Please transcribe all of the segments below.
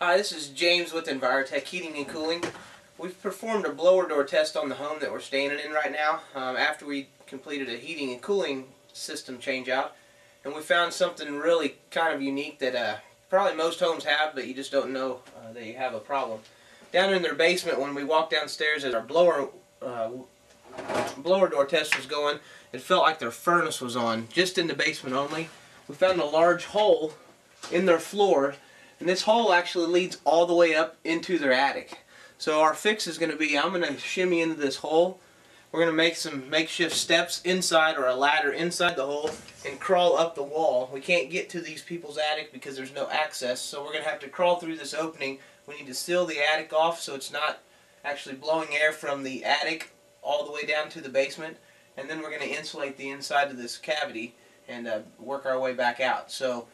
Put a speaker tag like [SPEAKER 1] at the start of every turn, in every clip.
[SPEAKER 1] Hi, this is James with Envirotech Heating and Cooling. We've performed a blower door test on the home that we're staying in right now after we completed a heating and cooling system change out, and we found something really kind of unique that probably most homes have, but you just don't know that you have a problem. Down in their basement, when we walked downstairs as our blower door test was going, it felt like their furnace was on, just in the basement only. We found a large hole in their floor, and this hole actually leads all the way up into their attic. So our fix is going to be, I'm going to shimmy into this hole. We're going to make some makeshift steps inside, or a ladder inside the hole, and crawl up the wall. We can't get to these people's attic because there's no access, so we're going to have to crawl through this opening. We need to seal the attic off so it's not actually blowing air from the attic all the way down to the basement, and then we're going to insulate the inside of this cavity and work our way back out. So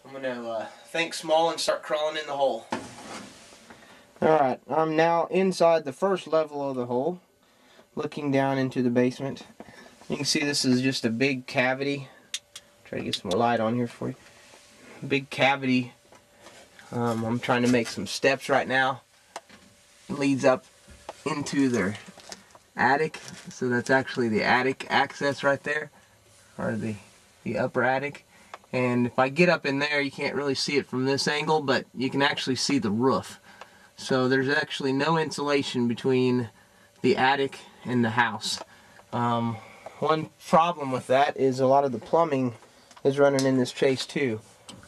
[SPEAKER 1] I'm going to think small and start crawling in the hole. Alright, I'm now inside the first level of the hole, looking down into the basement. You can see this is just a big cavity. Try to get some more light on here for you. Big cavity. I'm trying to make some steps right now. It leads up into their attic, so that's actually the attic access right there, or the upper attic. And if I get up in there, you can't really see it from this angle, but you can actually see the roof. So there's actually no insulation between the attic and the house. One problem with that is a lot of the plumbing is running in this chase too.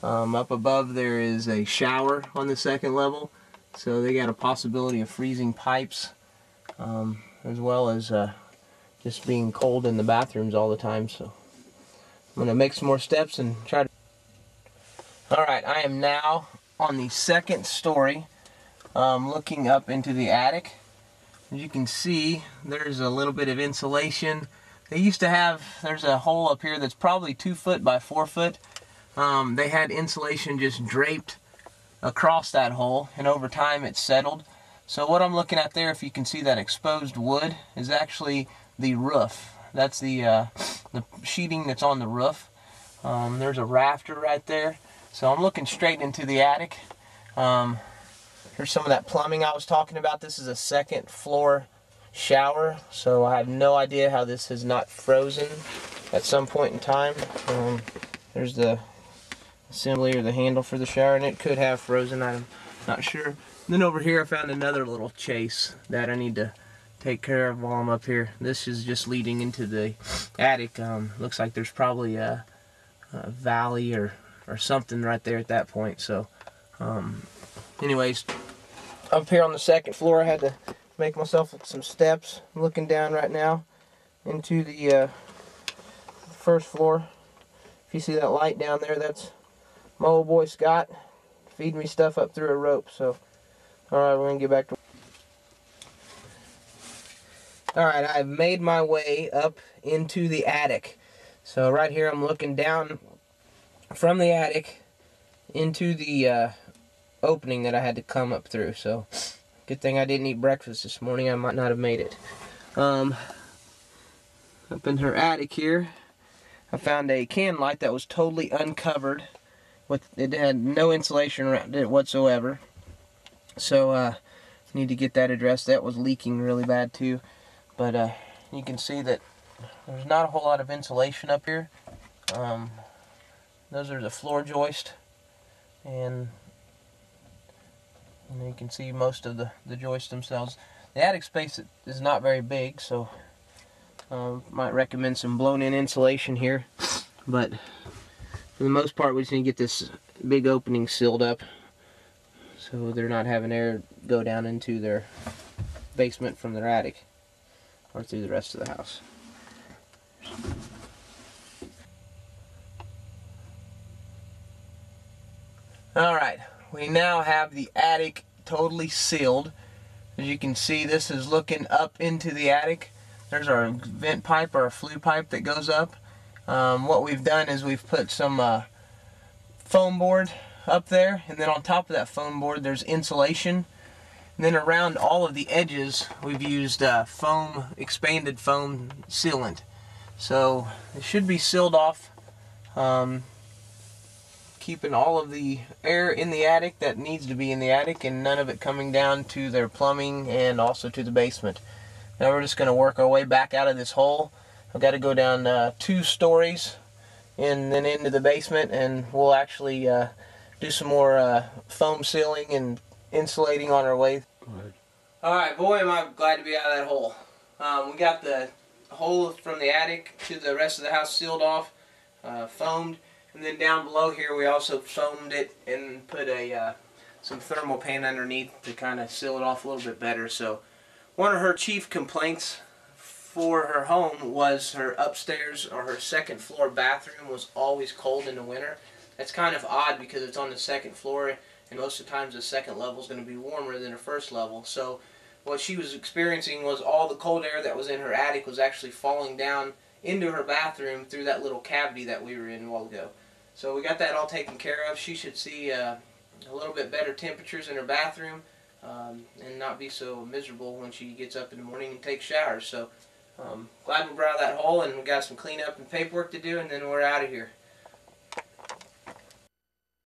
[SPEAKER 1] Up above there is a shower on the second level, so they got a possibility of freezing pipes, as well as just being cold in the bathrooms all the time. So I'm going to make some more steps and try to... Alright, I am now on the second story, looking up into the attic. As you can see, there's a little bit of insulation. They used to have, there's a hole up here that's probably 2 foot by 4 foot. They had insulation just draped across that hole, and over time it's settled. So what I'm looking at there, if you can see that exposed wood, is actually the roof. That's the sheeting that's on the roof. There's a rafter right there. So I'm looking straight into the attic. Here's some of that plumbing I was talking about. This is a second floor shower, so I have no idea how this has not frozen at some point in time. There's the assembly or the handle for the shower, and it could have frozen, I'm not sure. And then over here I found another little chase that I need to take care of while I'm up here. This is just leading into the attic. Looks like there's probably a valley or something right there at that point. So anyways, up here on the second floor I had to make myself some steps. I'm looking down right now into the first floor. If you see that light down there, that's my old boy Scott feeding me stuff up through a rope. So alright, we're going to get back to... Alright, I've made my way up into the attic. So right here I'm looking down from the attic into the opening that I had to come up through. So good thing I didn't eat breakfast this morning. I might not have made it. Up in her attic here, I found a can light that was totally uncovered. It had no insulation around it whatsoever. So need to get that addressed. That was leaking really bad too. But you can see that there's not a whole lot of insulation up here. Those are the floor joist, and you can see most of the joists themselves. The attic space is not very big, so might recommend some blown-in insulation here. But for the most part, we just need to get this big opening sealed up so they're not having air go down into their basement from their attic or through the rest of the house. Alright, we now have the attic totally sealed. As you can see, this is looking up into the attic. There's our vent pipe, or our flue pipe that goes up. What we've done is we've put some foam board up there, and then on top of that foam board there's insulation. And then around all of the edges we've used expanded foam sealant. So it should be sealed off. keeping all of the air in the attic that needs to be in the attic and none of it coming down to their plumbing and also to the basement. Now we're just going to work our way back out of this hole. I've got to go down 2 stories and then into the basement, and we'll actually do some more foam sealing and insulating on our way. Go ahead. Alright, boy am I glad to be out of that hole. We got the hole from the attic to the rest of the house sealed off, foamed, and then down below here we also foamed it and put some thermal paint underneath to kind of seal it off a little bit better. So one of her chief complaints for her home was her upstairs or her second floor bathroom was always cold in the winter. That's kind of odd because it's on the second floor and most of the times the second level is going to be warmer than the first level. So what she was experiencing was all the cold air that was in her attic was actually falling down into her bathroom through that little cavity that we were in a while ago. So we got that all taken care of. She should see a little bit better temperatures in her bathroom and not be so miserable when she gets up in the morning and takes showers. So glad we brought out that hole, and we got some cleanup and paperwork to do, and then we're out of here.